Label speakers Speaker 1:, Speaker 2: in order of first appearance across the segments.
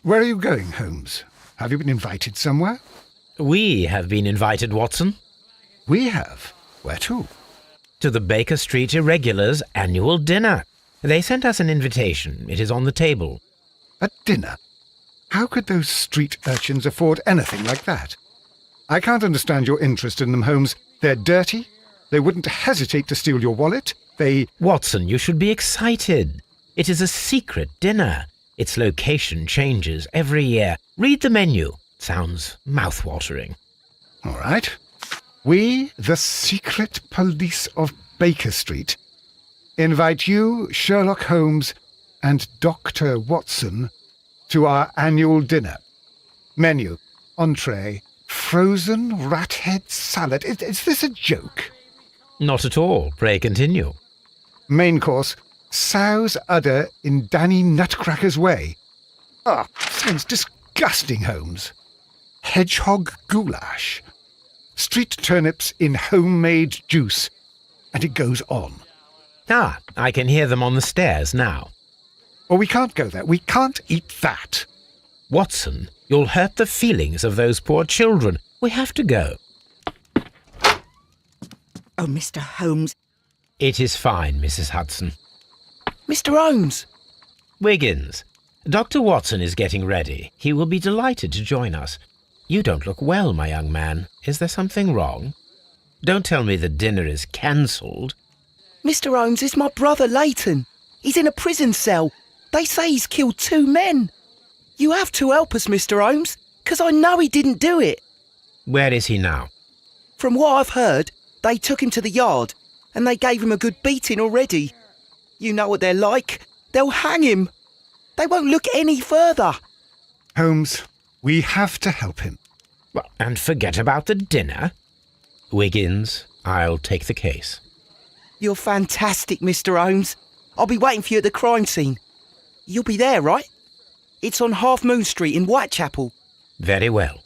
Speaker 1: Where are you going, Holmes? Have you been invited somewhere?
Speaker 2: We have been invited, Watson.
Speaker 1: We have. Where to?
Speaker 2: To the Baker Street Irregulars' annual dinner. They sent us an invitation. It is on the table.
Speaker 1: A dinner? How could those street urchins afford anything like that? I can't understand your interest in them, Holmes. They're dirty. They wouldn't hesitate to steal your wallet.
Speaker 2: Watson, you should be excited. It is a secret dinner. Its location changes every year. Read the menu. Sounds mouth-watering.
Speaker 1: All right. We, the secret police of Baker Street, invite you, Sherlock Holmes, and Dr. Watson to our annual dinner. Menu, entree, frozen rat-head salad. Is this a joke?
Speaker 2: Not at all. Pray continue.
Speaker 1: Main course, sow's udder in Danny Nutcracker's way. Sounds disgusting, Holmes. Hedgehog goulash. Street turnips in homemade juice. And it goes on.
Speaker 2: I can hear them on the stairs now.
Speaker 1: Oh, we can't go there. We can't eat that.
Speaker 2: Watson, you'll hurt the feelings of those poor children. We have to go.
Speaker 3: Oh, Mr. Holmes.
Speaker 2: It is fine, Mrs. Hudson.
Speaker 3: Mr. Holmes!
Speaker 2: Wiggins, Dr. Watson is getting ready. He will be delighted to join us. You don't look well, my young man. Is there something wrong? Don't tell me the dinner is cancelled.
Speaker 3: Mr. Holmes, it's my brother Leighton. He's in a prison cell. They say he's killed 2 men. You have to help us, Mr. Holmes, 'cause I know he didn't do it.
Speaker 2: Where is he now?
Speaker 3: From what I've heard, they took him to the yard and they gave him a good beating already. You know what they're like. They'll hang him. They won't look any further.
Speaker 1: Holmes, we have to help him.
Speaker 2: Well, and forget about the dinner? Wiggins, I'll take the case.
Speaker 3: You're fantastic, Mr. Holmes. I'll be waiting for you at the crime scene. You'll be there, right? It's on Half Moon Street in Whitechapel.
Speaker 2: Very well.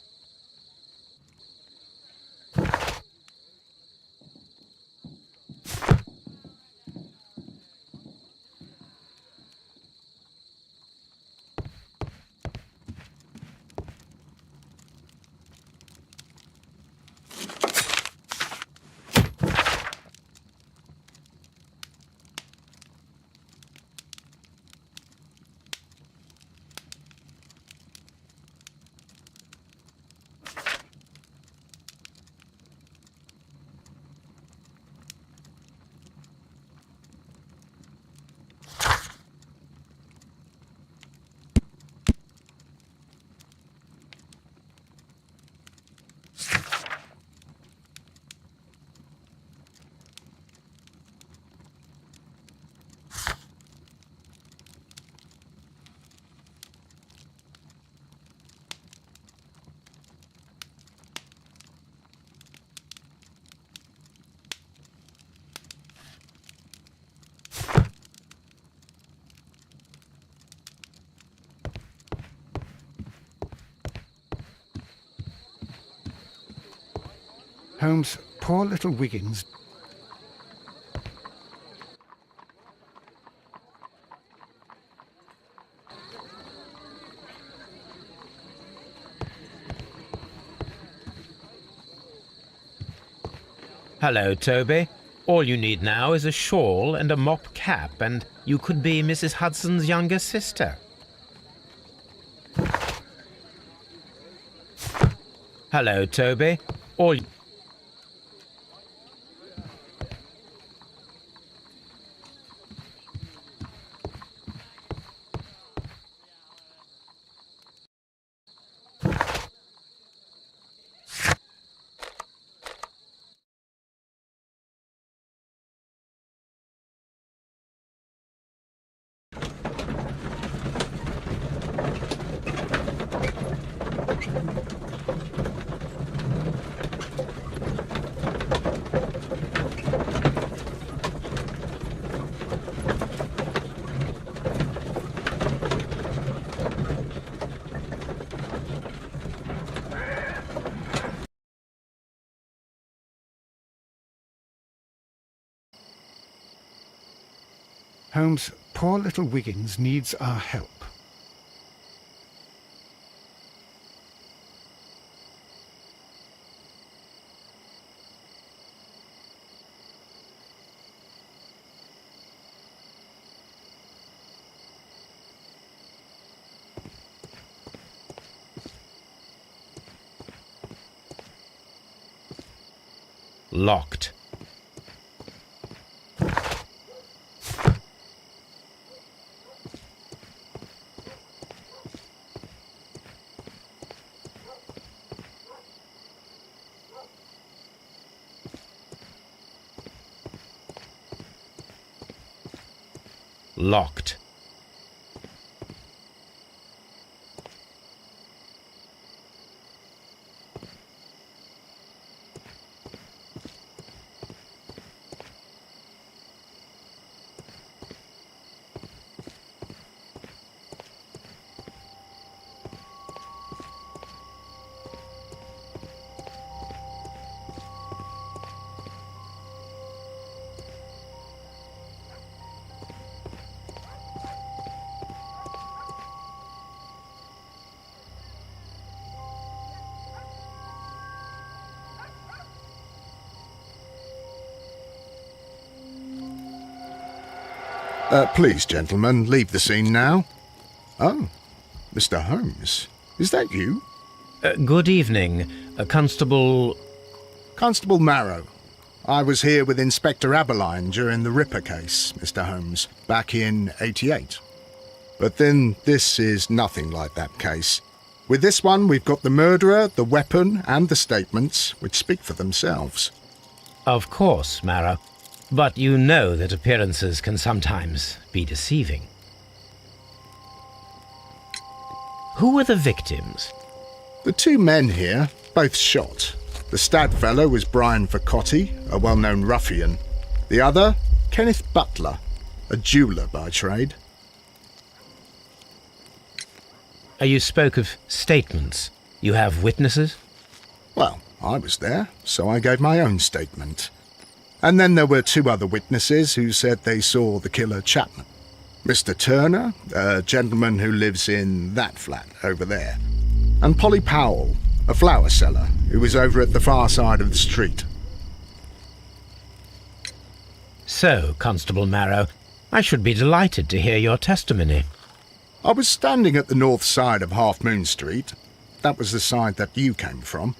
Speaker 1: Holmes, poor little Wiggins.
Speaker 2: Hello, Toby. All you need now is a shawl and a mop cap, and you could be Mrs. Hudson's younger sister. Hello, Toby. All...
Speaker 1: Holmes, poor little Wiggins needs our help.
Speaker 2: Locked. Locked.
Speaker 4: Please, gentlemen, leave the scene now. Oh, Mr. Holmes, is that you?
Speaker 2: Good evening, Constable...
Speaker 4: Constable Marrow. I was here with Inspector Aberline during the Ripper case, Mr. Holmes, back in '88. But then this is nothing like that case. With this one, we've got the murderer, the weapon, and the statements, which speak for themselves.
Speaker 2: Of course, Marrow. But you know that appearances can sometimes be deceiving. Who were the victims?
Speaker 4: The two men here, both shot. The stab fellow was Brian Vercotti, a well-known ruffian. The other, Kenneth Butler, a jeweller by trade.
Speaker 2: You spoke of statements. You have witnesses?
Speaker 4: Well, I was there, so I gave my own statement. And then there were two other witnesses who said they saw the killer Chapman. Mr. Turner, a gentleman who lives in that flat over there. And Polly Powell, a flower seller, who was over at the far side of the street.
Speaker 2: So, Constable Marrow, I should be delighted to hear your testimony.
Speaker 4: I was standing at the north side of Half Moon Street. That was the side that you came from.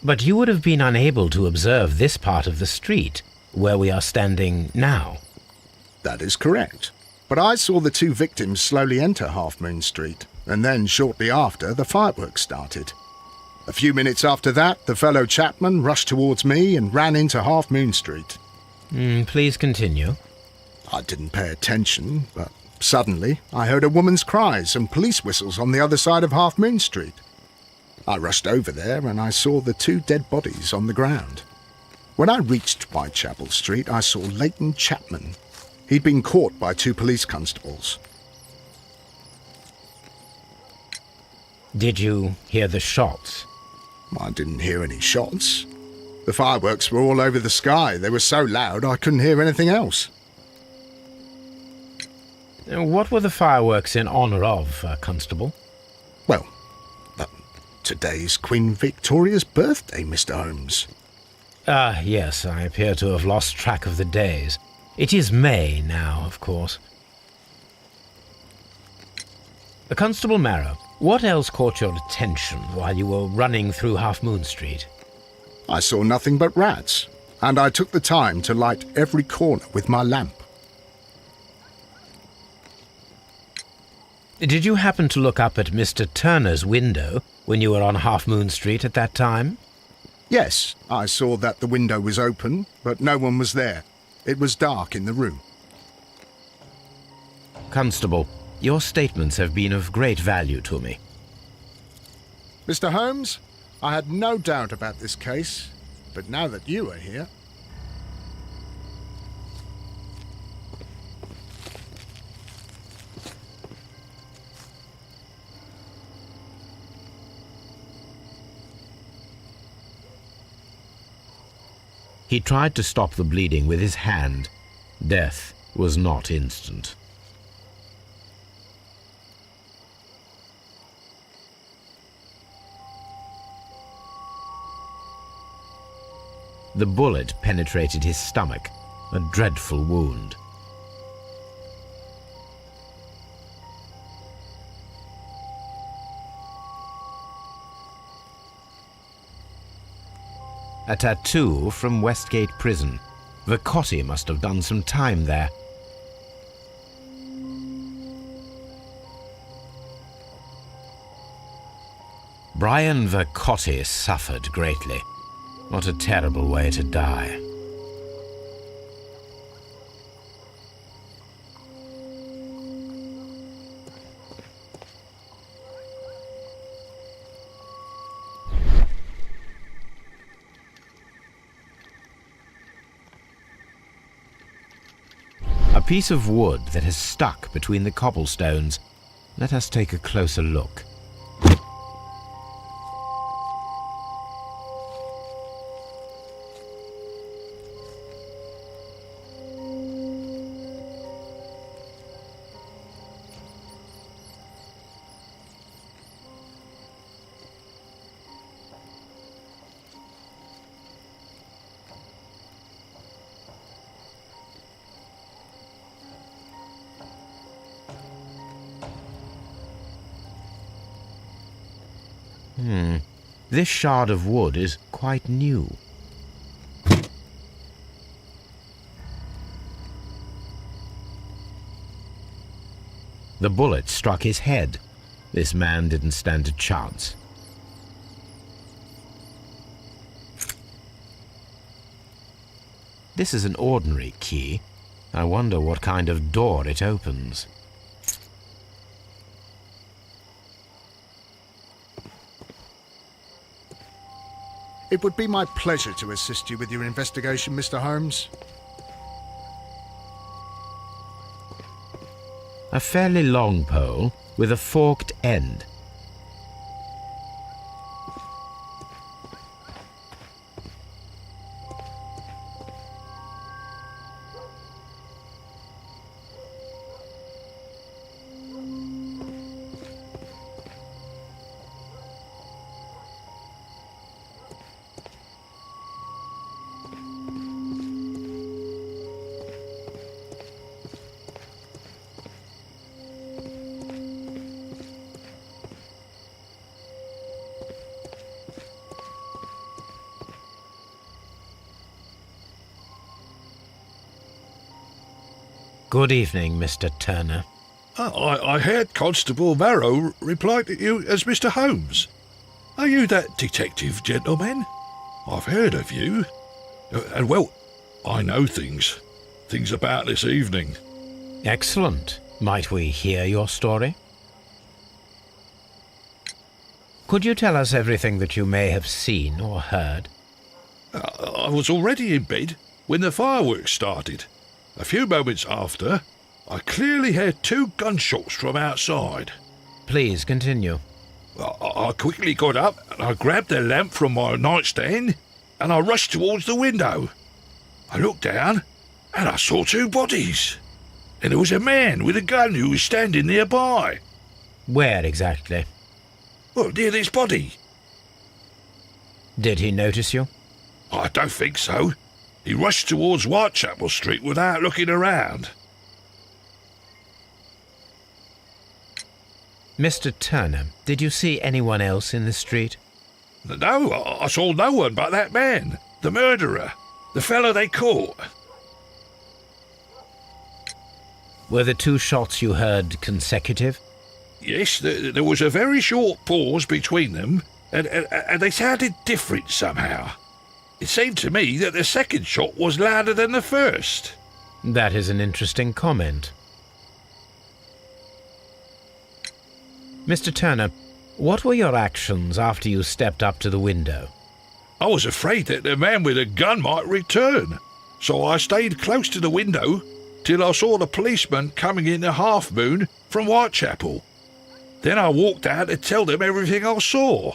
Speaker 2: But you would have been unable to observe this part of the street, where we are standing now.
Speaker 4: That is correct. But I saw the two victims slowly enter Half Moon Street, and then shortly after, the fireworks started. A few minutes after that, the fellow Chapman rushed towards me and ran into Half Moon Street.
Speaker 2: Please continue.
Speaker 4: I didn't pay attention, but suddenly I heard a woman's cries and police whistles on the other side of Half Moon Street. I rushed over there and I saw the two dead bodies on the ground. When I reached Whitechapel Street, I saw Leighton Chapman. He'd been caught by two police constables.
Speaker 2: Did you hear the shots?
Speaker 4: I didn't hear any shots. The fireworks were all over the sky. They were so loud I couldn't hear anything else.
Speaker 2: What were the fireworks in honour of, Constable?
Speaker 4: Well, today's Queen Victoria's birthday, Mr. Holmes.
Speaker 2: Yes, I appear to have lost track of the days. It is May now, of course. Constable Marrow, what else caught your attention while you were running through Half Moon Street?
Speaker 4: I saw nothing but rats, and I took the time to light every corner with my lamp.
Speaker 2: Did you happen to look up at Mr. Turner's window when you were on Half Moon Street at that time?
Speaker 4: Yes, I saw that the window was open, but no one was there. It was dark in the room.
Speaker 2: Constable, your statements have been of great value to me.
Speaker 4: Mr. Holmes, I had no doubt about this case, but now that you are here...
Speaker 2: He tried to stop the bleeding with his hand. Death was not instant. The bullet penetrated his stomach, a dreadful wound. A tattoo from Westgate Prison. Vercotti must have done some time there. Brian Vercotti suffered greatly. What a terrible way to die. A piece of wood that has stuck between the cobblestones. Let us take a closer look. This shard of wood is quite new. The bullet struck his head. This man didn't stand a chance. This is an ordinary key. I wonder what kind of door it opens.
Speaker 4: It would be my pleasure to assist you with your investigation, Mr. Holmes.
Speaker 2: A fairly long pole with a forked end. Good evening, Mr. Turner.
Speaker 5: I heard Constable Varro reply to you as Mr. Holmes. Are you that detective gentleman? I've heard of you. And well, I know things about this evening.
Speaker 2: Excellent. Might we hear your story? Could you tell us everything that you may have seen or heard?
Speaker 5: I was already in bed when the fireworks started. A few moments after, I clearly heard 2 gunshots from outside.
Speaker 2: Please continue.
Speaker 5: I quickly got up and I grabbed the lamp from my nightstand and I rushed towards the window. I looked down and I saw 2 bodies. And there was a man with a gun who was standing nearby.
Speaker 2: Where exactly?
Speaker 5: Well, near this body.
Speaker 2: Did he notice you?
Speaker 5: I don't think so. He rushed towards Whitechapel Street without looking around.
Speaker 2: Mr. Turner, did you see anyone else in the street?
Speaker 5: No, I saw no one but that man, the murderer, the fellow they caught.
Speaker 2: Were the 2 shots you heard consecutive?
Speaker 5: Yes, there was a very short pause between them, and they sounded different somehow. It seemed to me that the second shot was louder than the first.
Speaker 2: That is an interesting comment. Mr. Turner, what were your actions after you stepped up to the window?
Speaker 5: I was afraid that the man with a gun might return, so I stayed close to the window till I saw the policeman coming in the Half Moon from Whitechapel. Then I walked out to tell them everything I saw.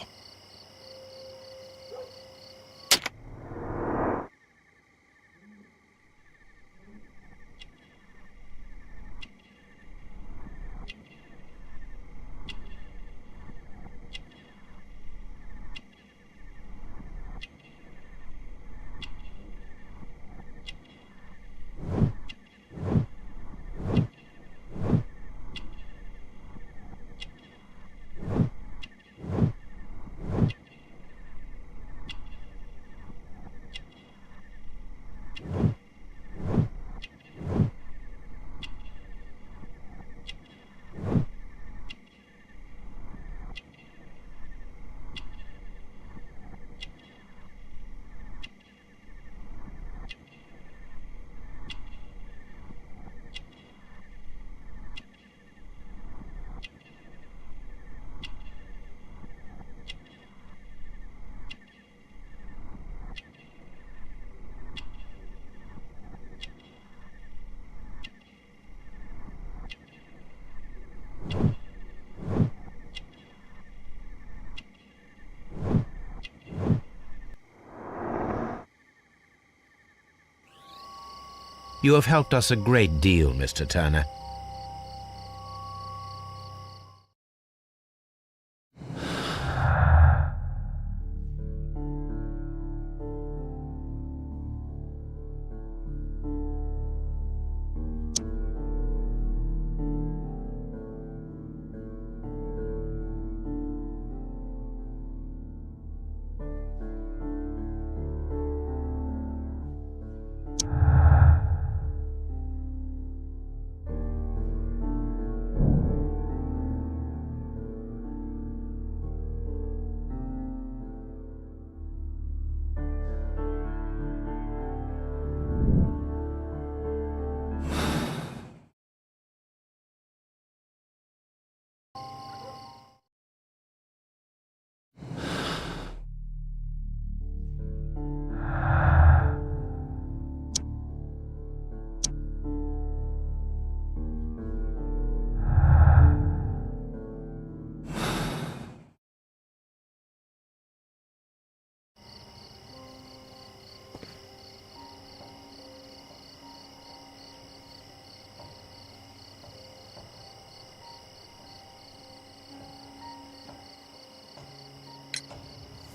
Speaker 2: You have helped us a great deal, Mr. Turner.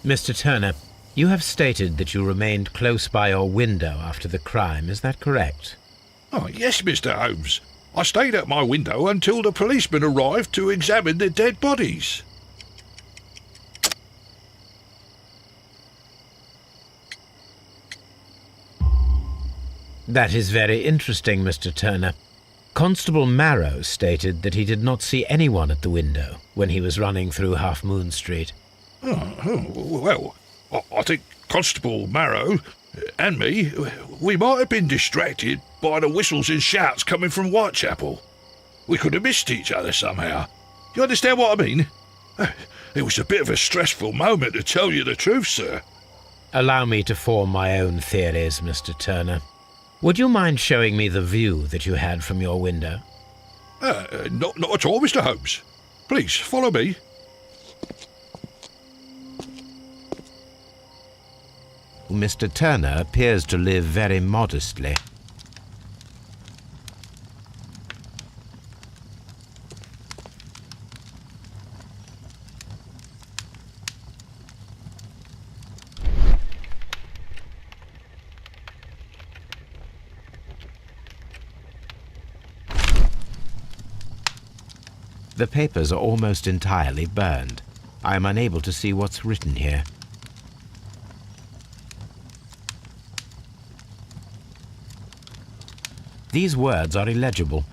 Speaker 2: Mr. Turner, you have stated that you remained close by your window after the crime. Is that correct?
Speaker 5: Oh, yes, Mr. Holmes. I stayed at my window until the policeman arrived to examine the dead bodies.
Speaker 2: That is very interesting, Mr. Turner. Constable Marrow stated that he did not see anyone at the window when he was running through Half Moon Street.
Speaker 5: Well, I think Constable Marrow and me, we might have been distracted by the whistles and shouts coming from Whitechapel. We could have missed each other somehow. You understand what I mean? It was a bit of a stressful moment, to tell you the truth, sir.
Speaker 2: Allow me to form my own theories, Mr. Turner. Would you mind showing me the view that you had from your window?
Speaker 5: Not at all, Mr. Holmes. Please, follow me.
Speaker 2: Mr. Turner appears to live very modestly. The papers are almost entirely burned. I am unable to see what's written here. These words are illegible.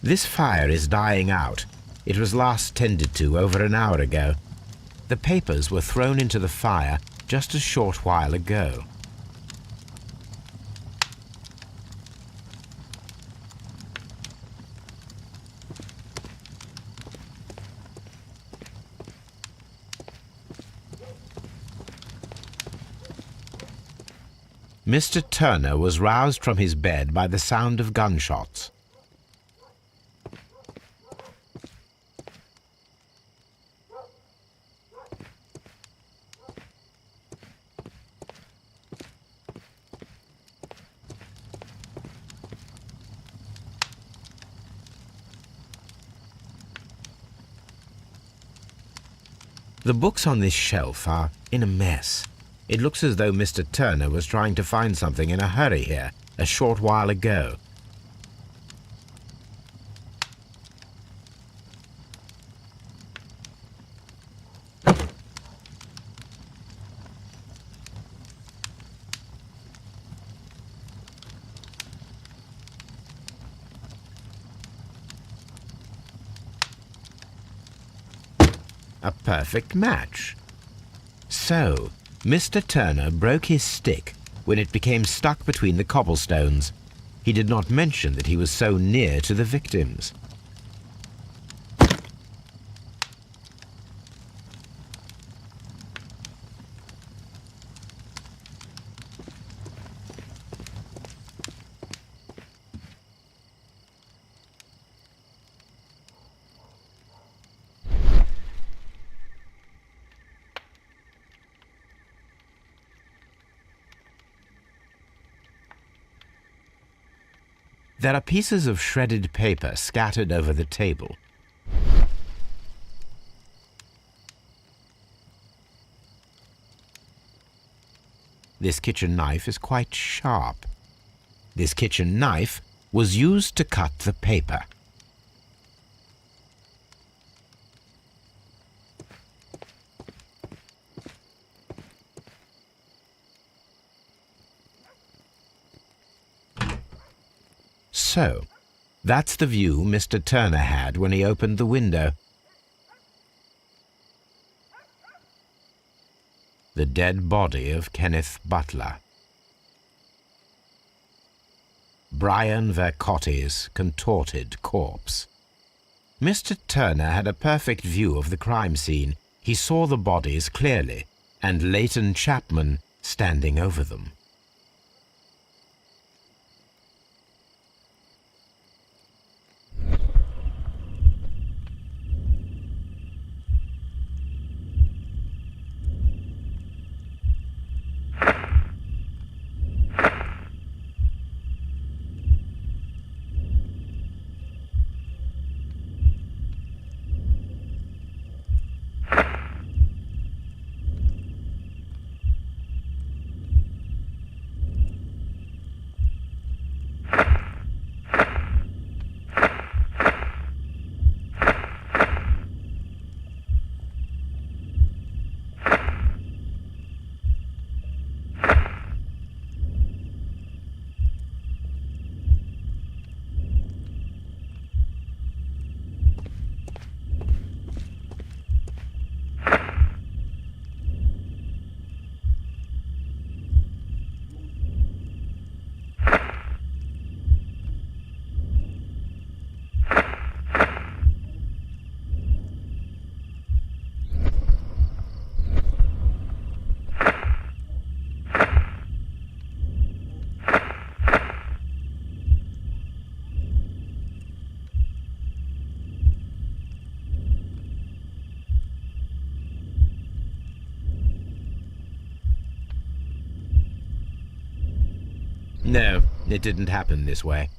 Speaker 2: This fire is dying out. It was last tended to over an hour ago. The papers were thrown into the fire just a short while ago. Mr. Turner was roused from his bed by the sound of gunshots. The books on this shelf are in a mess. It looks as though Mr. Turner was trying to find something in a hurry here a short while ago. A perfect match. So, Mr. Turner broke his stick when it became stuck between the cobblestones. He did not mention that he was so near to the victims. There are pieces of shredded paper scattered over the table. This kitchen knife is quite sharp. This kitchen knife was used to cut the paper. So, that's the view Mr. Turner had when he opened the window. The dead body of Kenneth Butler. Brian Vercotti's contorted corpse. Mr. Turner had a perfect view of the crime scene. He saw the bodies clearly, and Leighton Chapman standing over them. No, it didn't happen this way.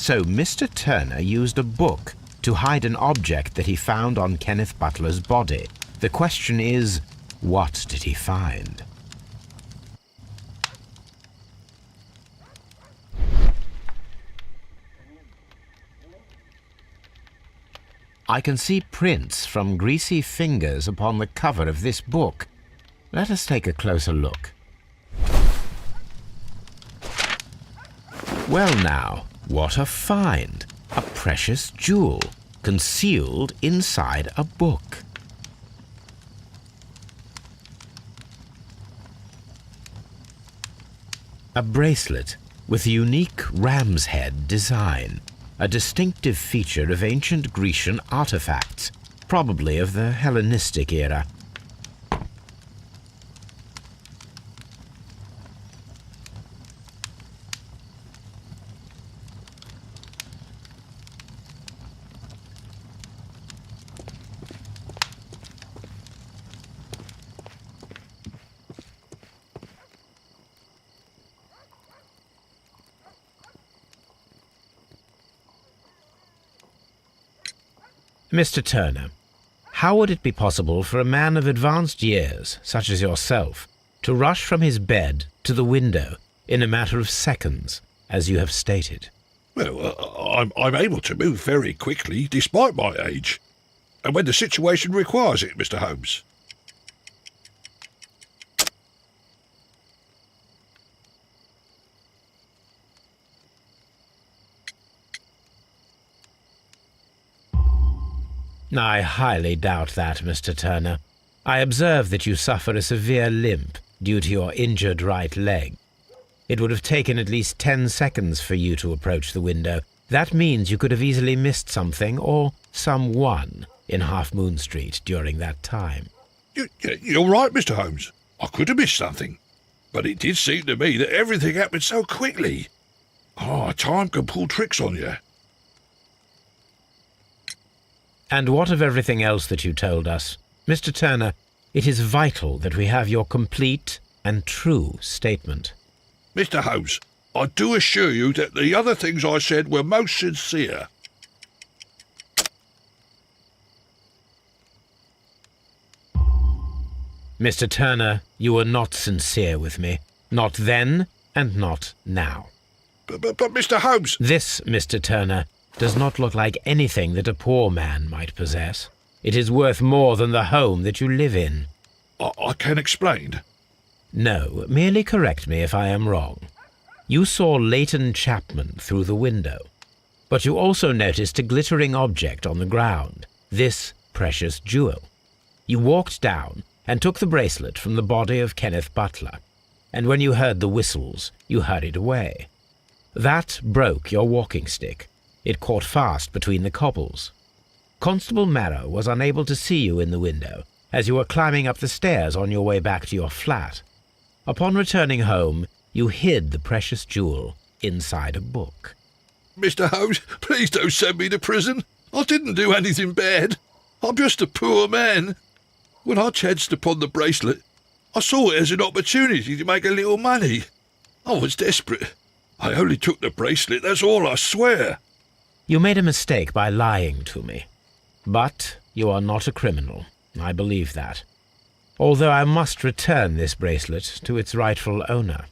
Speaker 2: So Mr. Turner used a book to hide an object that he found on Kenneth Butler's body. The question is, what did he find? I can see prints from greasy fingers upon the cover of this book. Let us take a closer look. Well now, what a find! A precious jewel, concealed inside a book. A bracelet with a unique ram's head design, a distinctive feature of ancient Grecian artifacts, probably of the Hellenistic era. Mr. Turner, how would it be possible for a man of advanced years, such as yourself, to rush from his bed to the window in a matter of seconds, as you have stated?
Speaker 5: Well, I'm able to move very quickly, despite my age. And when the situation requires it, Mr. Holmes.
Speaker 2: I highly doubt that, Mr. Turner. I observe that you suffer a severe limp due to your injured right leg. It would have taken at least 10 seconds for you to approach the window. That means you could have easily missed something or someone in Half Moon Street during that time.
Speaker 5: You're right, Mr. Holmes. I could have missed something. But it did seem to me that everything happened so quickly. Time can pull tricks on you.
Speaker 2: And what of everything else that you told us? Mr. Turner, it is vital that we have your complete and true statement.
Speaker 5: Mr. Holmes, I do assure you that the other things I said were most sincere.
Speaker 2: Mr. Turner, you were not sincere with me. Not then and not now.
Speaker 5: But Mr. Holmes...
Speaker 2: This, Mr. Turner, does not look like anything that a poor man might possess. It is worth more than the home that you live in.
Speaker 5: I can explain.
Speaker 2: No, merely correct me if I am wrong. You saw Leighton Chapman through the window, but you also noticed a glittering object on the ground, this precious jewel. You walked down and took the bracelet from the body of Kenneth Butler, and when you heard the whistles, you hurried away. That broke your walking stick. It caught fast between the cobbles. Constable Marrow was unable to see you in the window as you were climbing up the stairs on your way back to your flat. Upon returning home, you hid the precious jewel inside a book.
Speaker 5: Mr. Holmes, please don't send me to prison. I didn't do anything bad. I'm just a poor man. When I chanced upon the bracelet, I saw it as an opportunity to make a little money. I was desperate. I only took the bracelet, that's all, I swear.
Speaker 2: You made a mistake by lying to me. But you are not a criminal. I believe that. Although I must return this bracelet to its rightful owner.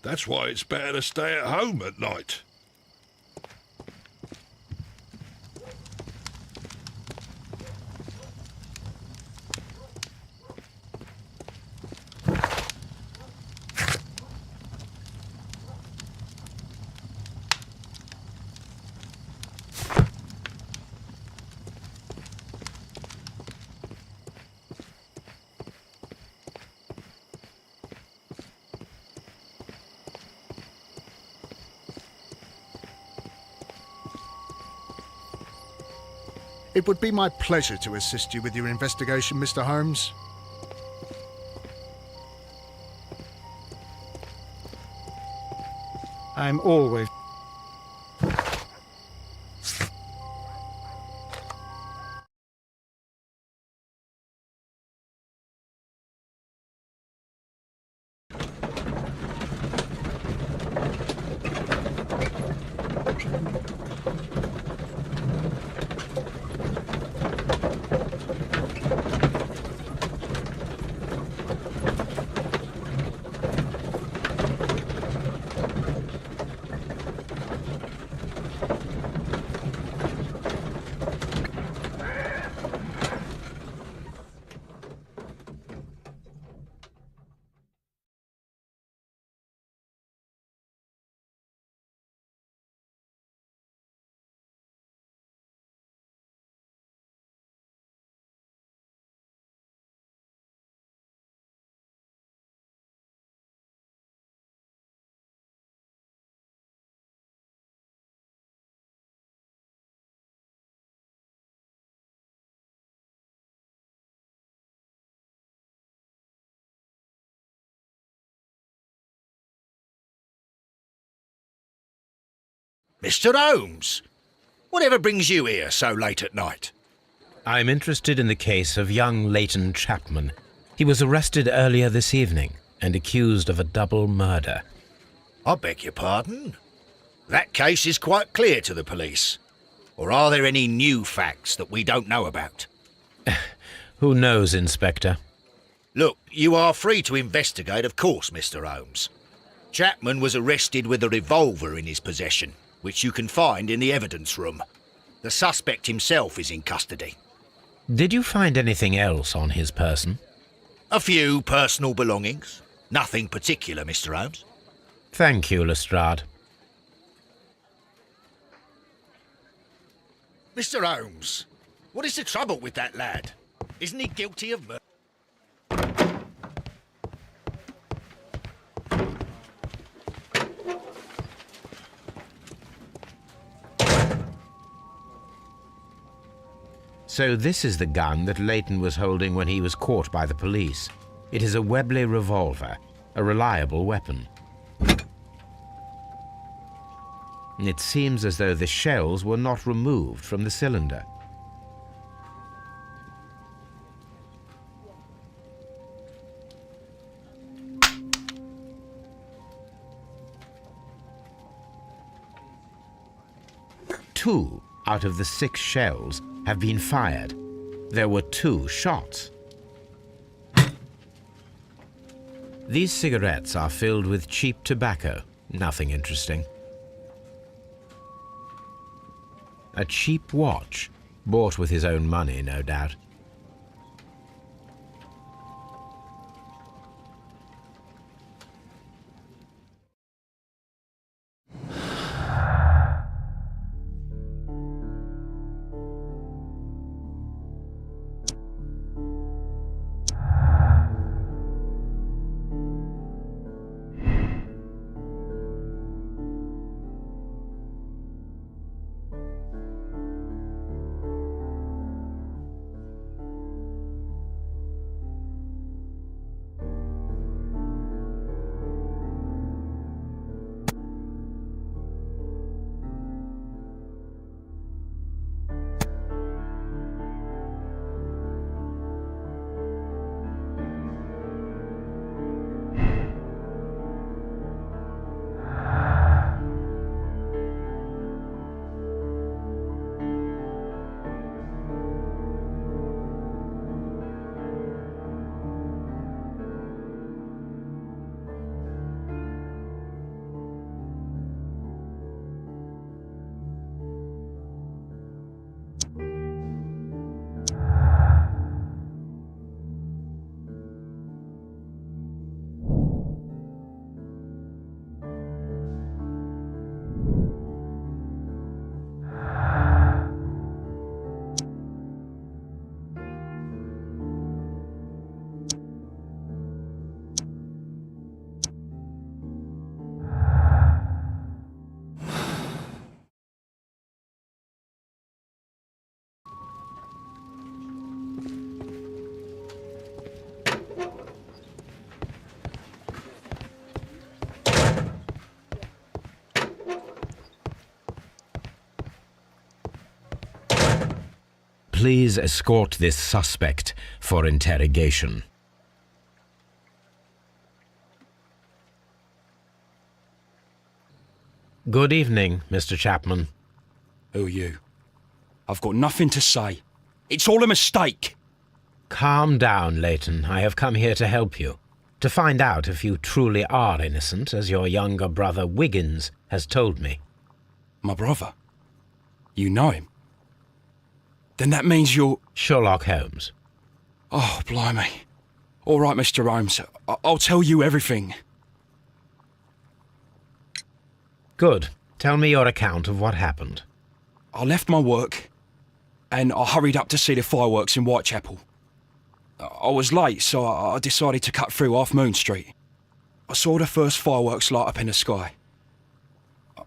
Speaker 5: That's why it's better to stay at home at night.
Speaker 4: It would be my pleasure to assist you with your investigation, Mr. Holmes.
Speaker 1: I'm always
Speaker 6: Mr. Holmes, whatever brings you here so late at night?
Speaker 2: I'm interested in the case of young Leighton Chapman. He was arrested earlier this evening and accused of a double murder.
Speaker 6: I beg your pardon? That case is quite clear to the police. Or are there any new facts that we don't know about?
Speaker 2: Who knows, Inspector?
Speaker 6: Look, you are free to investigate, of course, Mr. Holmes. Chapman was arrested with a revolver in his possession, which you can find in the evidence room. The suspect himself is in custody.
Speaker 2: Did you find anything else on his person?
Speaker 6: A few personal belongings. Nothing particular, Mr. Holmes.
Speaker 2: Thank you, Lestrade.
Speaker 6: Mr. Holmes, what is the trouble with that lad? Isn't he guilty of murder?
Speaker 2: So this is the gun that Leighton was holding when he was caught by the police. It is a Webley revolver, a reliable weapon. It seems as though the shells were not removed from the cylinder. Two out of the 6 shells have been fired. There were 2 shots. These cigarettes are filled with cheap tobacco. Nothing interesting. A cheap watch, bought with his own money, no doubt. Please escort this suspect for interrogation. Good evening, Mr. Chapman.
Speaker 7: Who are you? I've got nothing to say. It's all a mistake.
Speaker 2: Calm down, Leighton. I have come here to help you. To find out if you truly are innocent, as your younger brother Wiggins has told me.
Speaker 7: My brother? You know him? Then that means you're...
Speaker 2: Sherlock Holmes.
Speaker 7: Oh, blimey. All right, Mr. Holmes. I'll tell you everything.
Speaker 2: Good. Tell me your account of what happened.
Speaker 7: I left my work and I hurried up to see the fireworks in Whitechapel. I was late, so I decided to cut through Half Moon Street. I saw the first fireworks light up in the sky.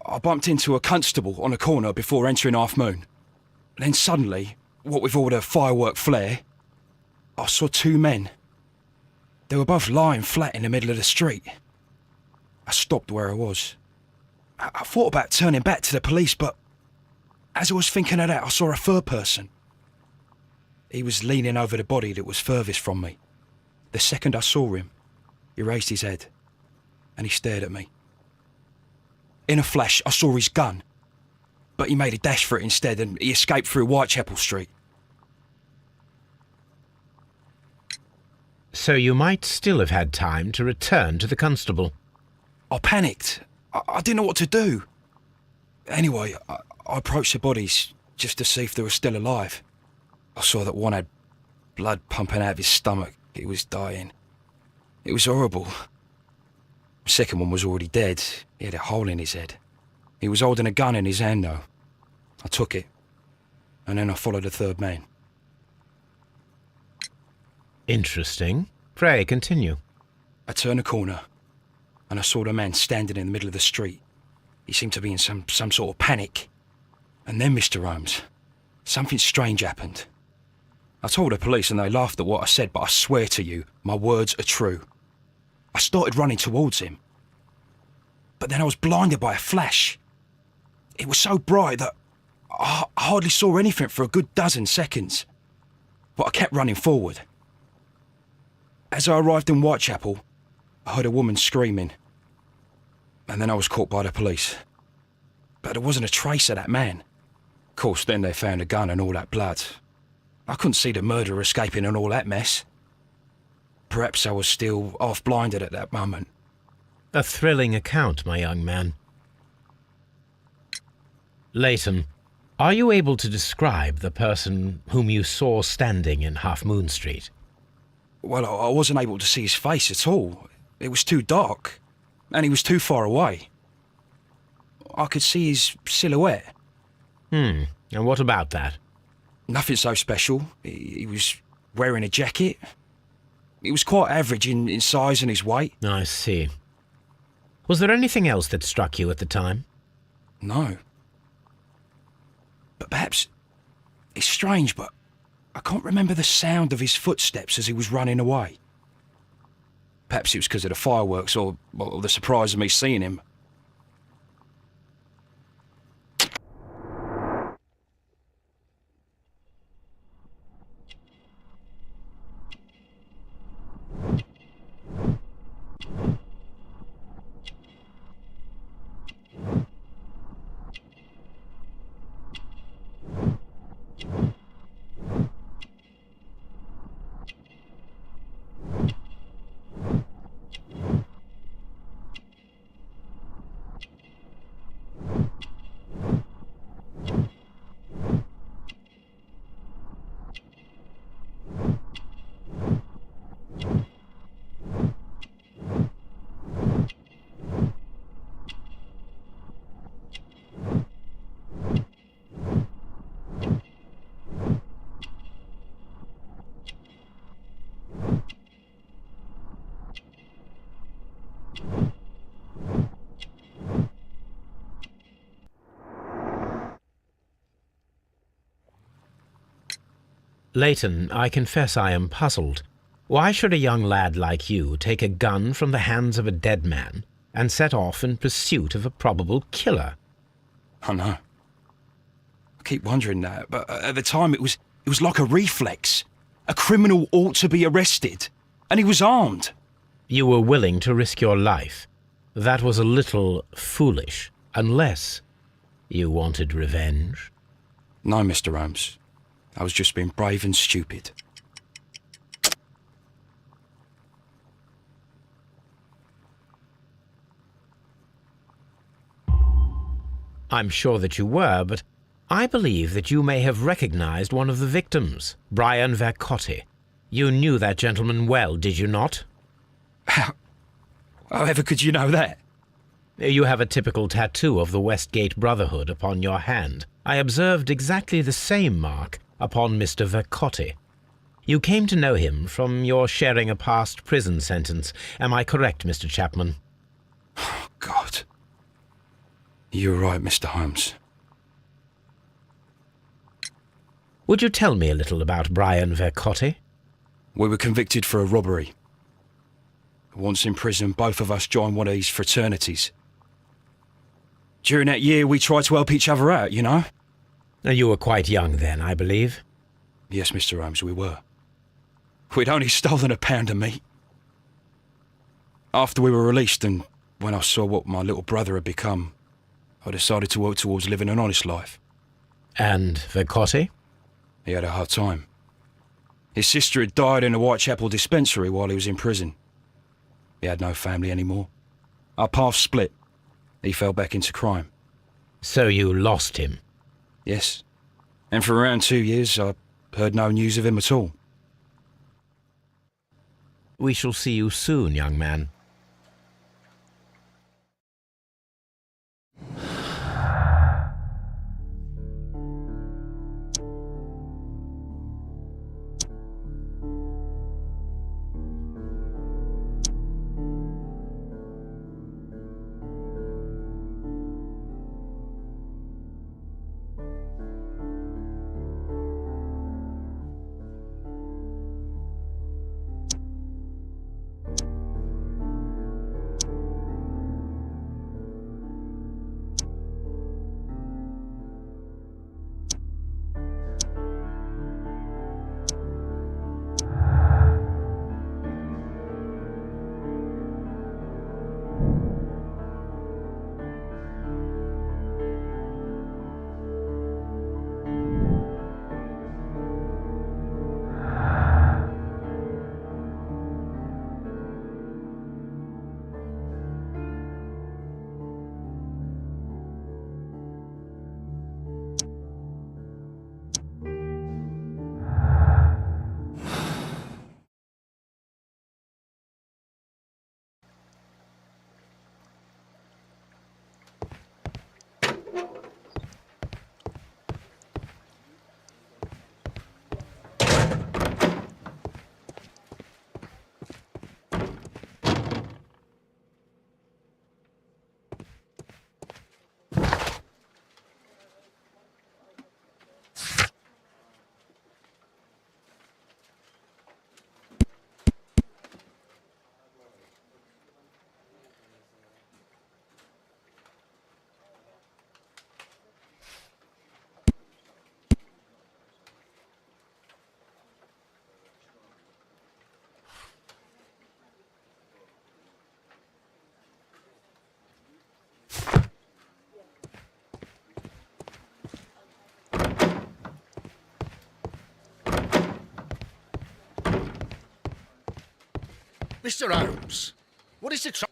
Speaker 7: I bumped into a constable on a corner before entering Half Moon. Then suddenly, what with all the firework flare, I saw 2 men. They were both lying flat in the middle of the street. I stopped where I was. I thought about turning back to the police, but as I was thinking of that, I saw a third person. He was leaning over the body that was furthest from me. The second I saw him, he raised his head and he stared at me. In a flash, I saw his gun, but he made a dash for it instead and he escaped through Whitechapel Street.
Speaker 2: So you might still have had time to return to the constable.
Speaker 7: I panicked. I didn't know what to do. Anyway, I approached the bodies just to see if they were still alive. I saw that one had blood pumping out of his stomach. He was dying. It was horrible. The second one was already dead. He had a hole in his head. He was holding a gun in his hand, though. I took it, and then I followed the third man.
Speaker 2: Interesting. Pray, continue.
Speaker 7: I turned a corner, and I saw the man standing in the middle of the street. He seemed to be in some sort of panic. And then, Mr. Holmes, something strange happened. I told the police and they laughed at what I said, but I swear to you, my words are true. I started running towards him. But then I was blinded by a flash. It was so bright that I hardly saw anything for a good dozen seconds. But I kept running forward. As I arrived in Whitechapel, I heard a woman screaming. And then I was caught by the police. But there wasn't a trace of that man. Of course, then they found a gun and all that blood. I couldn't see the murderer escaping and all that mess. Perhaps I was still half-blinded at that moment.
Speaker 2: A thrilling account, my young man. Leighton, are you able to describe the person whom you saw standing in Half Moon Street?
Speaker 7: Well, I wasn't able to see his face at all. It was too dark, and he was too far away. I could see his silhouette.
Speaker 2: And what about that?
Speaker 7: Nothing so special. He was wearing a jacket. He was quite average in size and his weight.
Speaker 2: I see. Was there anything else that struck you at the time?
Speaker 7: No. But perhaps... It's strange, but I can't remember the sound of his footsteps as he was running away. Perhaps it was because of the fireworks or the surprise of me seeing him.
Speaker 2: Leighton, I confess I am puzzled. Why should a young lad like you take a gun from the hands of a dead man and set off in pursuit of a probable killer?
Speaker 7: I know. I keep wondering that, but at the time it was like a reflex. A criminal ought to be arrested, and he was armed.
Speaker 2: You were willing to risk your life. That was a little foolish, unless you wanted revenge.
Speaker 7: No, Mr. Holmes. I was just being brave and stupid.
Speaker 2: I'm sure that you were, but I believe that you may have recognized one of the victims, Brian Vercotti. You knew that gentleman well, did you not?
Speaker 7: However could you know that?
Speaker 2: You have a typical tattoo of the Westgate Brotherhood upon your hand. I observed exactly the same mark upon Mr. Vercotti. You came to know him from your sharing a past prison sentence. Am I correct, Mr. Chapman?
Speaker 7: Oh, God. You're right, Mr. Holmes.
Speaker 2: Would you tell me a little about Brian Vercotti?
Speaker 7: We were convicted for a robbery. Once in prison, both of us joined one of these fraternities. During that year, we tried to help each other out, you know?
Speaker 2: You were quite young then, I believe.
Speaker 7: Yes, Mr. Holmes, we were. We'd only stolen a pound of meat. After we were released and when I saw what my little brother had become, I decided to work towards living an honest life.
Speaker 2: And Vercotti?
Speaker 7: He had a hard time. His sister had died in a Whitechapel dispensary while he was in prison. He had no family anymore. Our paths split. He fell back into crime.
Speaker 2: So you lost him?
Speaker 7: Yes. And for around 2 years, I heard no news of him at all.
Speaker 2: We shall see you soon, young man.
Speaker 6: Mr. Holmes, what is the trouble?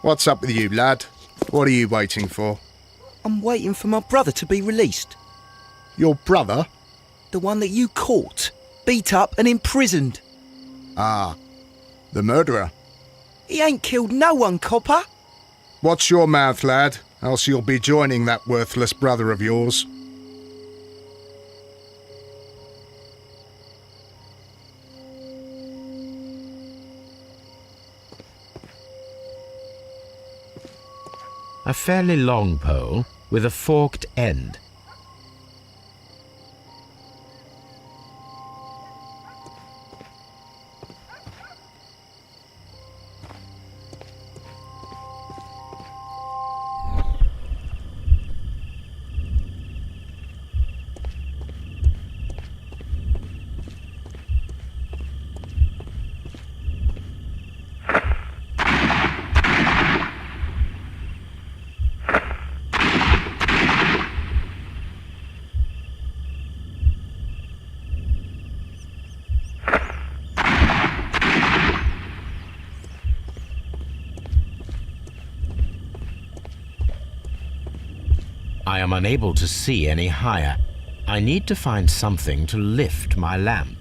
Speaker 4: What's up with you, lad? What are you waiting for?
Speaker 3: I'm waiting for my brother to be released.
Speaker 4: Your brother?
Speaker 3: The one that you caught, beat up and imprisoned.
Speaker 4: Ah, the murderer.
Speaker 3: He ain't killed no one, copper.
Speaker 4: Watch your mouth, lad, else you'll be joining that worthless brother of yours.
Speaker 2: A fairly long pole with a forked end. I am unable to see any higher. I need to find something to lift my lamp.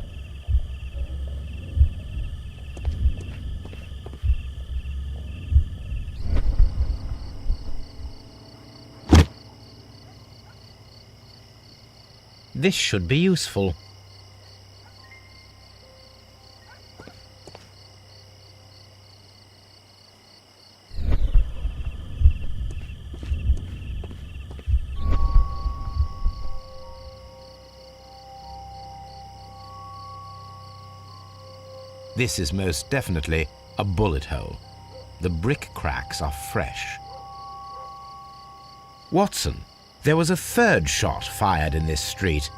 Speaker 2: This should be useful. This is most definitely a bullet hole. The brick cracks are fresh. Watson, there was a third shot fired in this street.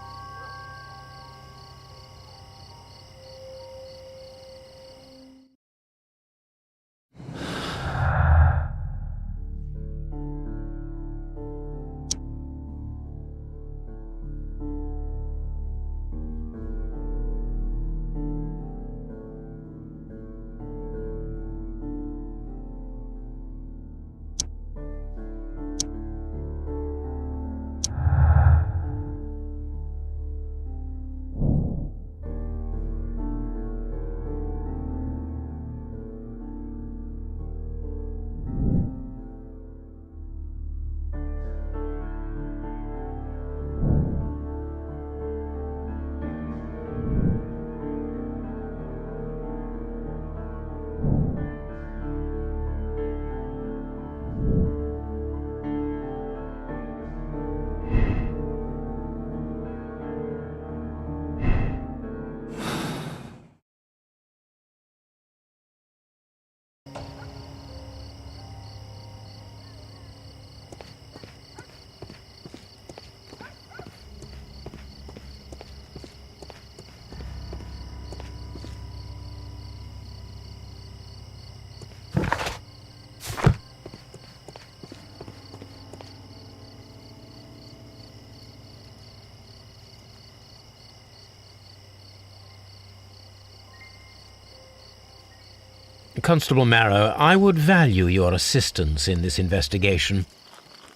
Speaker 2: Constable Marrow, I would value your assistance in this investigation.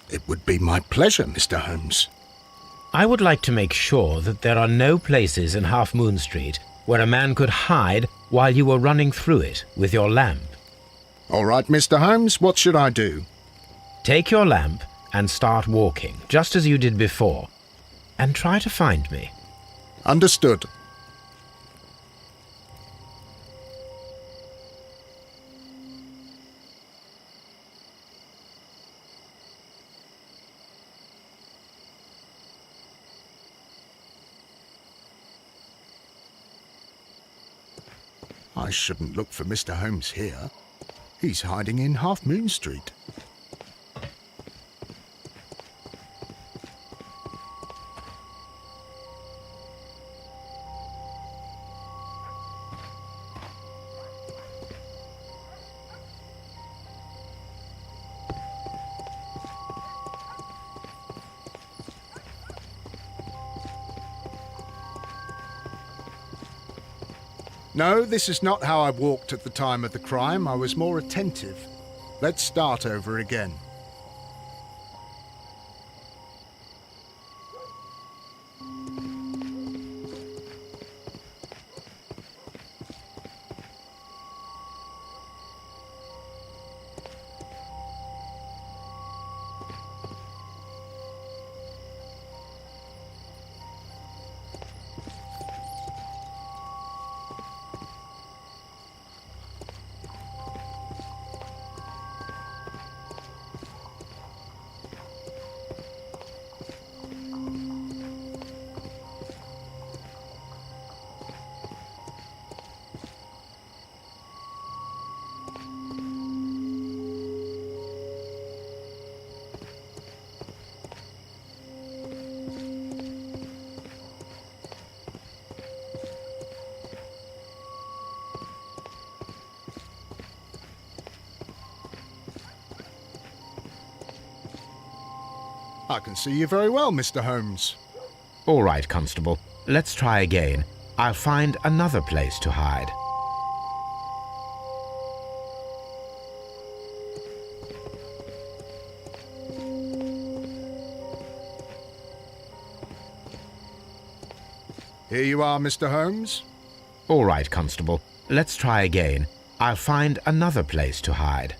Speaker 4: It would be my pleasure, Mr. Holmes.
Speaker 2: I would like to make sure that there are no places in Half Moon Street where a man could hide while you were running through it with your lamp.
Speaker 4: All right, Mr. Holmes, what should I do?
Speaker 2: Take your lamp and start walking, just as you did before, and try to find me.
Speaker 4: Understood. I shouldn't look for Mr. Holmes here. He's hiding in Half Moon Street. No, this is not how I walked at the time of the crime. I was more attentive. Let's start over again. I can see you very well, Mr. Holmes.
Speaker 2: All right, Constable. Let's try again. I'll find another place to hide.
Speaker 4: Here you are, Mr. Holmes.
Speaker 2: All right, Constable. Let's try again. I'll find another place to hide.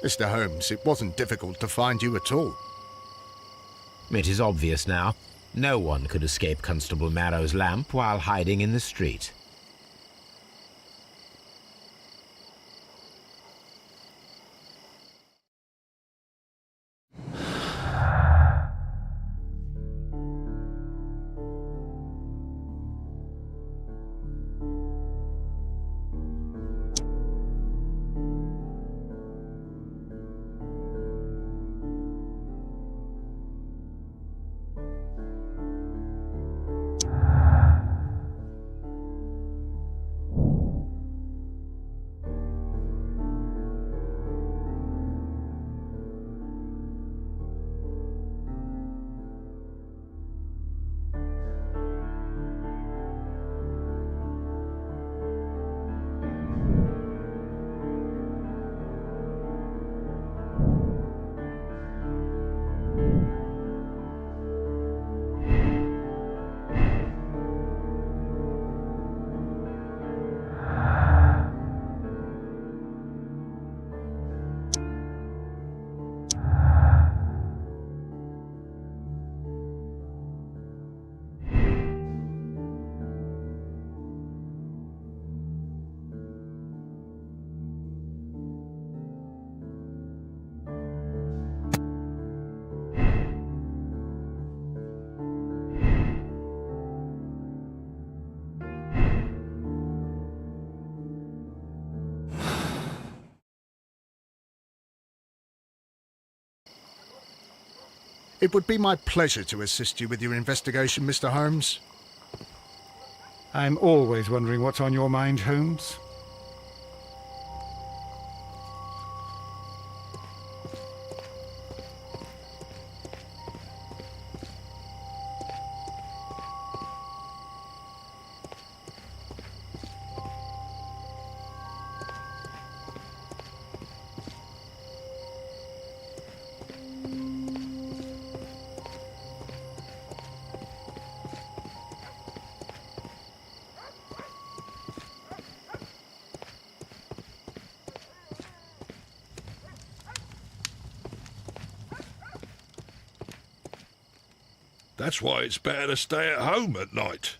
Speaker 4: Mr. Holmes, it wasn't difficult to find you at all.
Speaker 2: It is obvious now. No one could escape Constable Marrow's lamp while hiding in the street.
Speaker 4: It would be my pleasure to assist you with your investigation, Mr. Holmes.
Speaker 1: I'm always wondering what's on your mind, Holmes.
Speaker 5: That's why it's better to stay at home at night.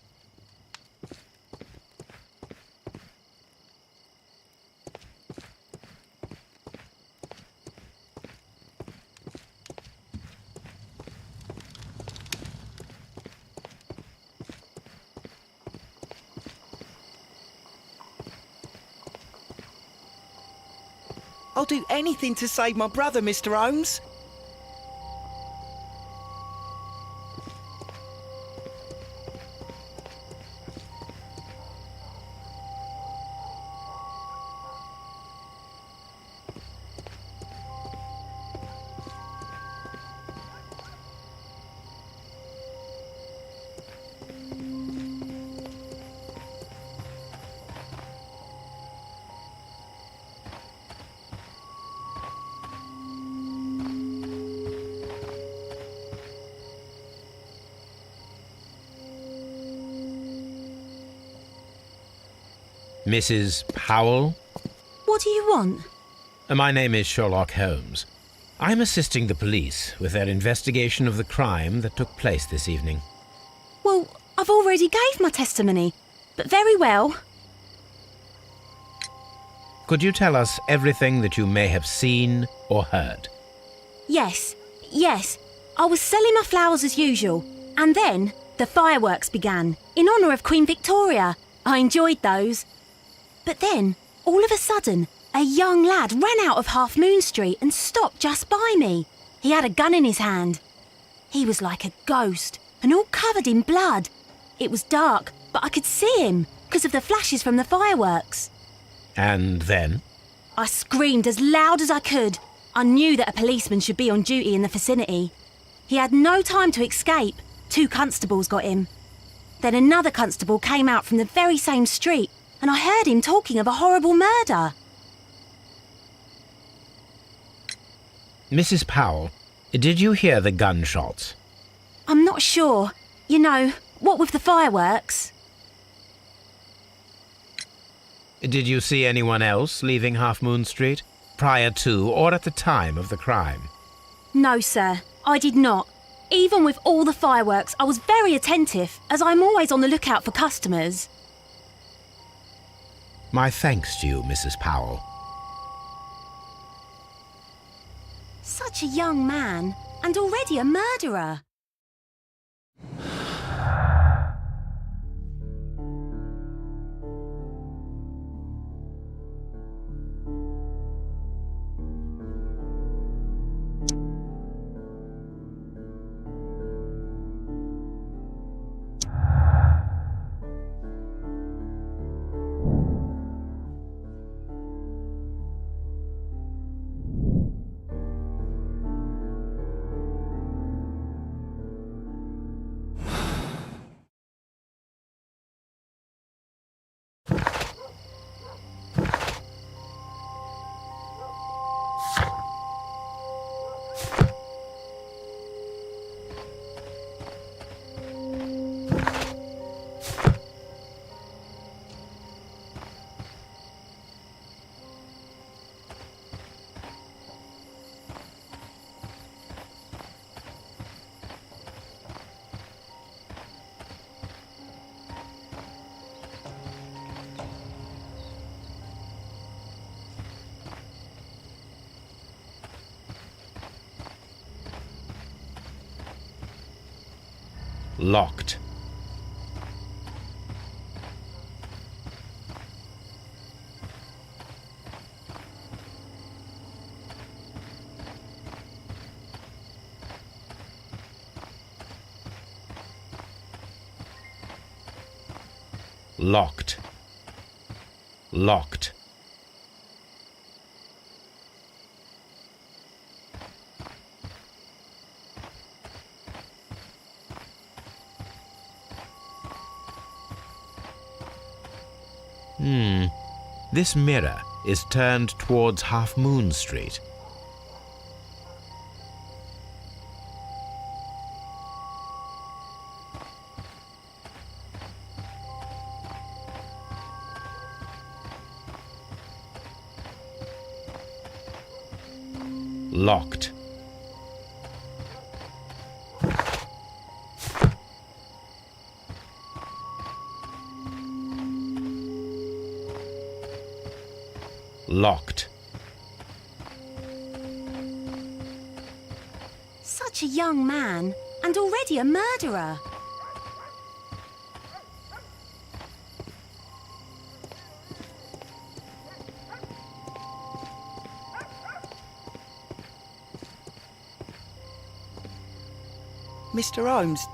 Speaker 3: I'll do anything to save my brother, Mr. Holmes.
Speaker 2: Mrs. Powell?
Speaker 8: What do you want?
Speaker 2: My name is Sherlock Holmes. I'm assisting the police with their investigation of the crime that took place this evening.
Speaker 8: Well, I've already gave my testimony, but very well.
Speaker 2: Could you tell us everything that you may have seen or heard?
Speaker 8: Yes. I was selling my flowers as usual, and then the fireworks began, in honour of Queen Victoria. I enjoyed those. But then, all of a sudden, a young lad ran out of Half Moon Street and stopped just by me. He had a gun in his hand. He was like a ghost, and all covered in blood. It was dark, but I could see him, because of the flashes from the fireworks.
Speaker 2: And then?
Speaker 8: I screamed as loud as I could. I knew that a policeman should be on duty in the vicinity. He had no time to escape. 2 constables got him. Then another constable came out from the very same street, and I heard him talking of a horrible murder.
Speaker 2: Mrs. Powell, did you hear the gunshots?
Speaker 8: I'm not sure. You know, what with the fireworks?
Speaker 2: Did you see anyone else leaving Half Moon Street, prior to or at the time of the crime?
Speaker 8: No, sir, I did not. Even with all the fireworks, I was very attentive, as I'm always on the lookout for customers.
Speaker 2: My thanks to you, Mrs. Powell.
Speaker 8: Such a young man, and already a murderer.
Speaker 2: Locked. Locked. Locked. This mirror is turned towards Half Moon Street. Locked. locked.
Speaker 8: Such a young man, and already a murderer.
Speaker 3: Mr. Holmes,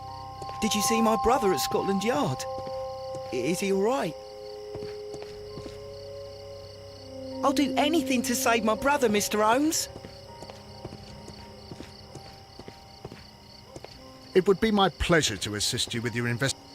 Speaker 3: did you see my brother at Scotland Yard? Is he all right? I'll do anything to save my brother, Mr. Holmes.
Speaker 4: It would be my pleasure to assist you with your investigation.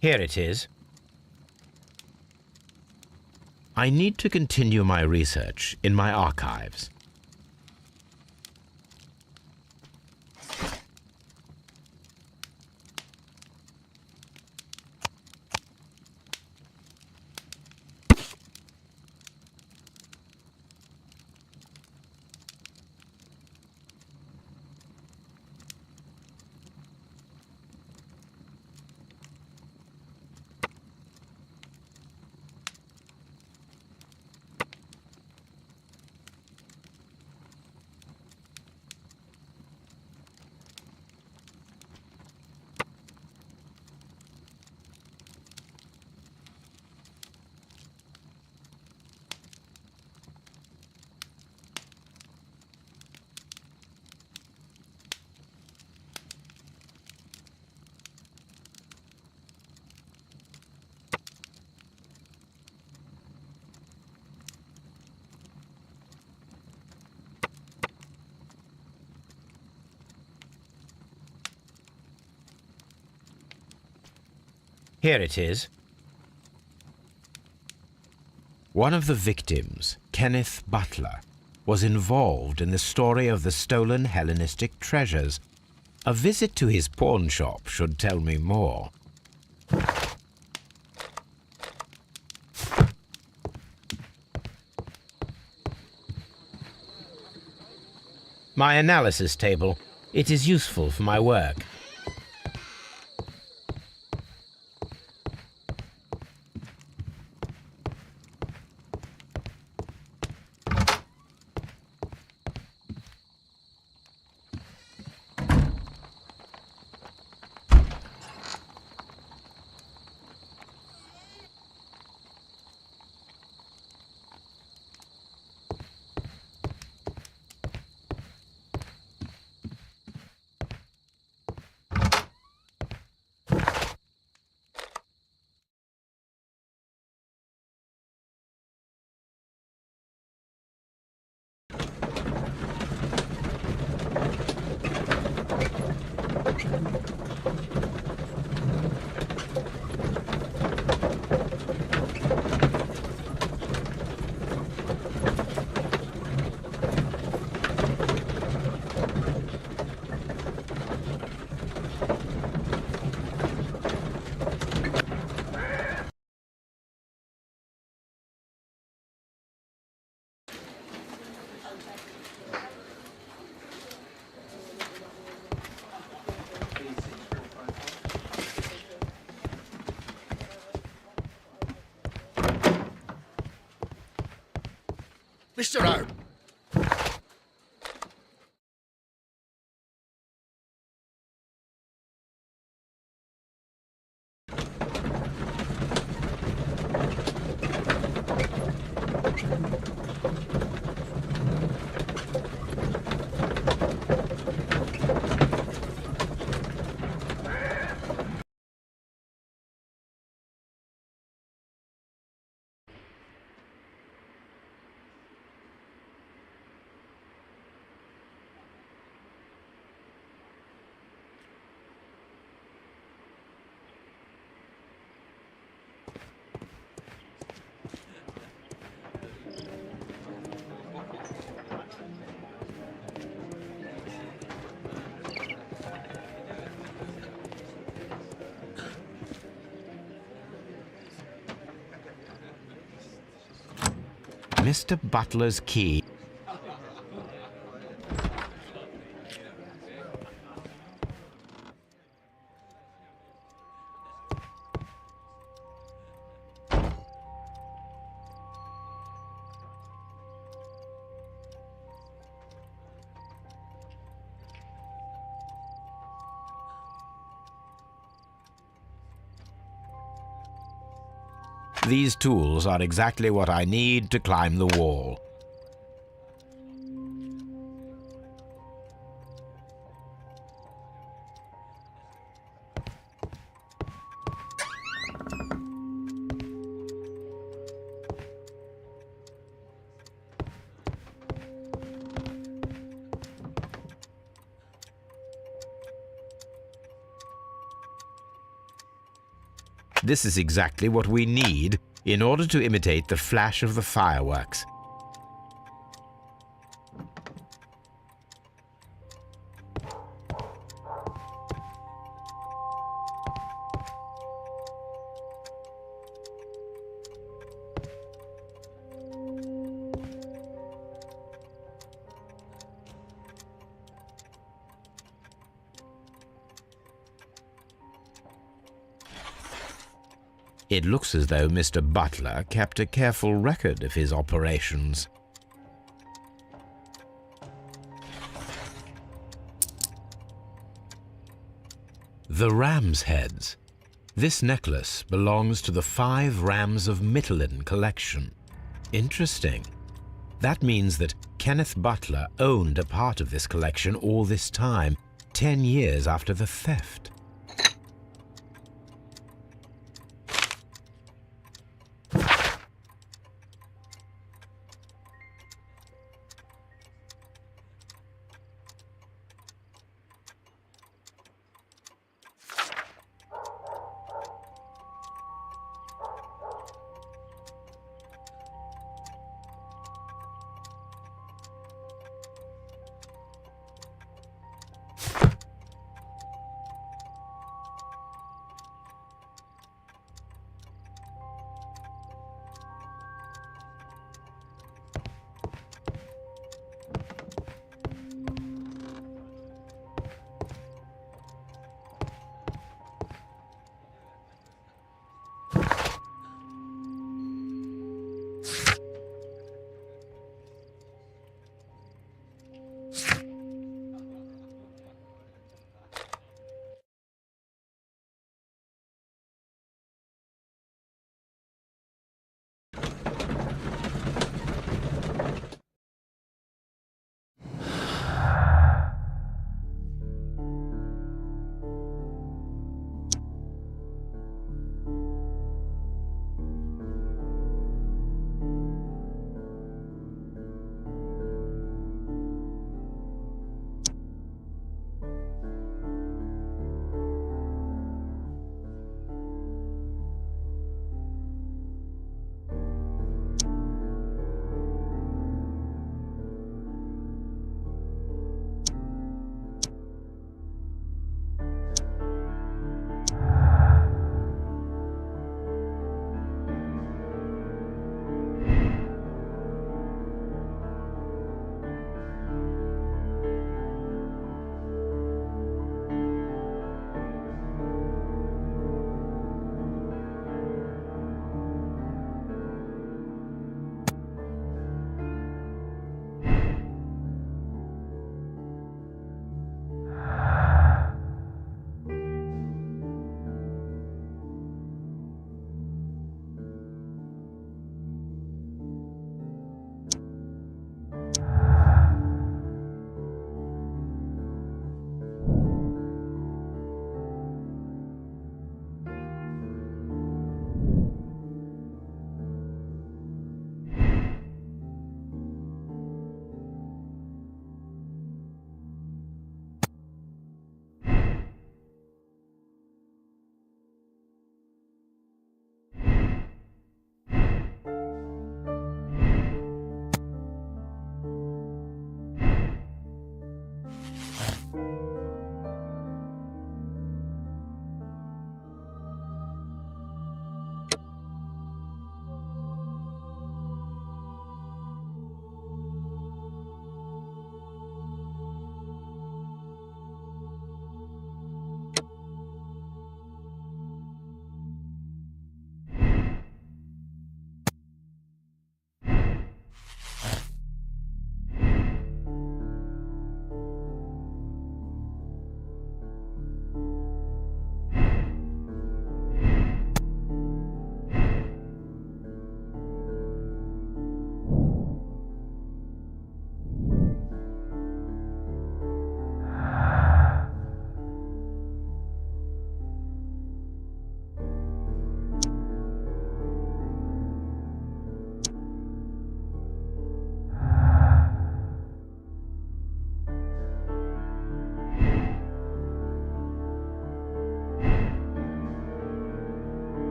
Speaker 2: Here it is. I need to continue my research in my archives. Here it is. One of the victims, Kenneth Butler, was involved in the story of the stolen Hellenistic treasures. A visit to his pawn shop should tell me more. My analysis table. It is useful for my work.
Speaker 6: Mr. Holmes.
Speaker 2: Mr. Butler's key. These tools are exactly what I need to climb the wall. This is exactly what we need in order to imitate the flash of the fireworks. It looks as though Mr. Butler kept a careful record of his operations. The ram's heads. This necklace belongs to the 5 Rams of Mittelin collection. Interesting. That means that Kenneth Butler owned a part of this collection all this time, 10 years after the theft.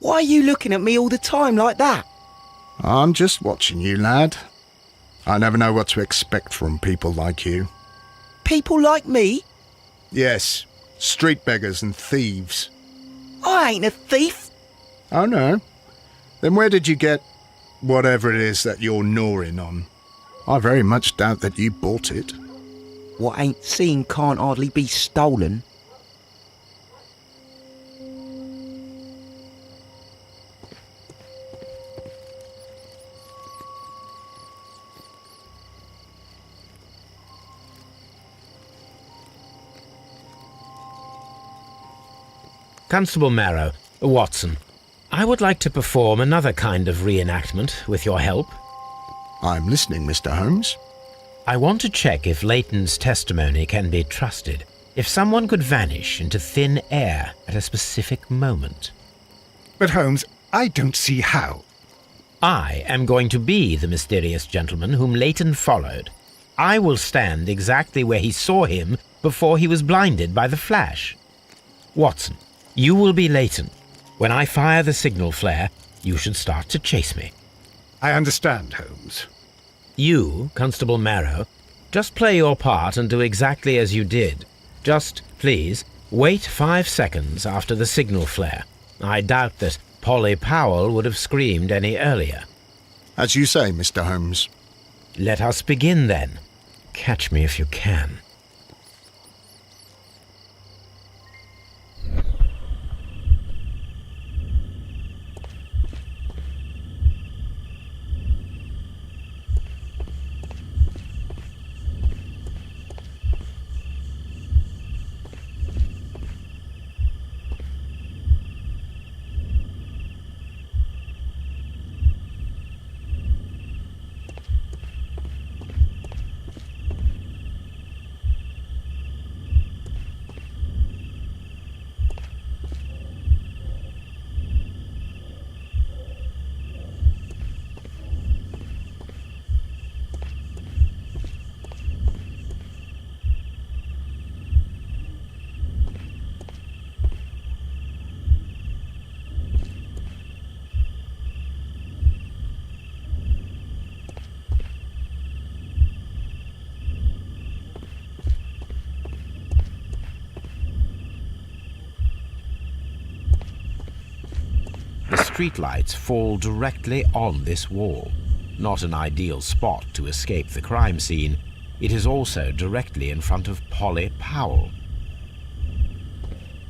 Speaker 3: Why are you looking at me all the time like that?
Speaker 4: I'm just watching you, lad. I never know what to expect from people like you.
Speaker 3: People like me?
Speaker 4: Yes, street beggars and thieves.
Speaker 3: I ain't a thief.
Speaker 4: Oh no? Then where did you get whatever it is that you're gnawing on? I very much doubt that you bought it.
Speaker 3: What ain't seen can't hardly be stolen.
Speaker 2: Constable Marrow, Watson, I would like to perform another kind of reenactment with your help.
Speaker 4: I'm listening, Mr. Holmes.
Speaker 2: I want to check if Leighton's testimony can be trusted, if someone could vanish into thin air at a specific moment.
Speaker 1: But Holmes, I don't see how.
Speaker 2: I am going to be the mysterious gentleman whom Leighton followed. I will stand exactly where he saw him before he was blinded by the flash. Watson, you will be Leighton. When I fire the signal flare, you should start to chase me.
Speaker 1: I understand, Holmes.
Speaker 2: You, Constable Marrow, just play your part and do exactly as you did. Just, please, wait 5 seconds after the signal flare. I doubt that Polly Powell would have screamed any earlier.
Speaker 4: As you say, Mr. Holmes.
Speaker 2: Let us begin then. Catch me if you can. The streetlights fall directly on this wall. Not an ideal spot to escape the crime scene. It is also directly in front of Polly Powell.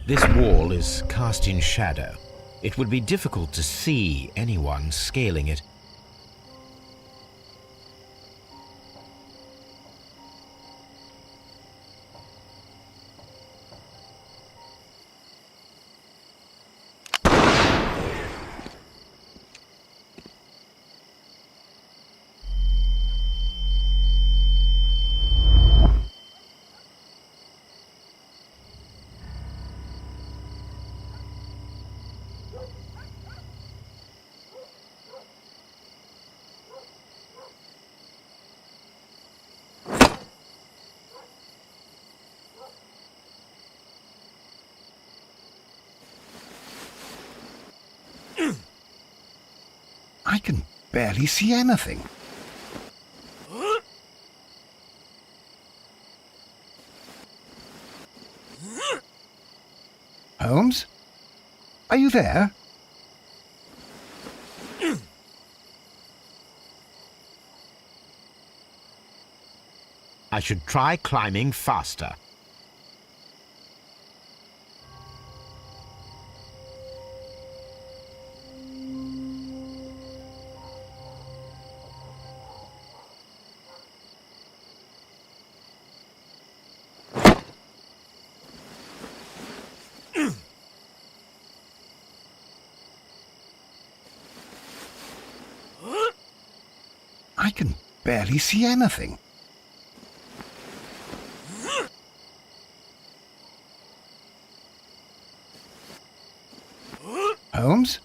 Speaker 2: This wall is cast in shadow. It would be difficult to see anyone scaling it.
Speaker 1: I can barely see anything. Holmes? Are you there?
Speaker 2: I should try climbing faster.
Speaker 1: I can barely see anything. Holmes?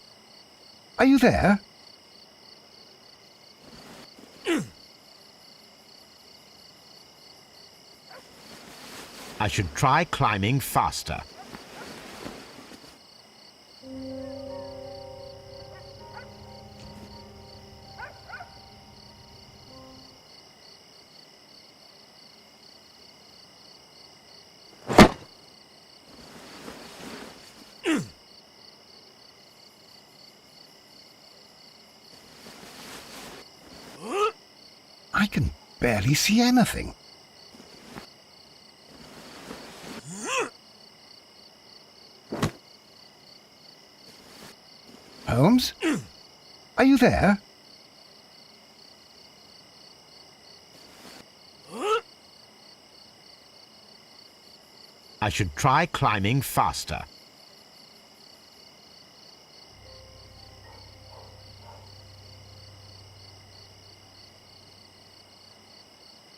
Speaker 1: Are you there?
Speaker 2: I should try climbing faster.
Speaker 1: barely see anything. Holmes? Are you there?
Speaker 2: I should try climbing faster.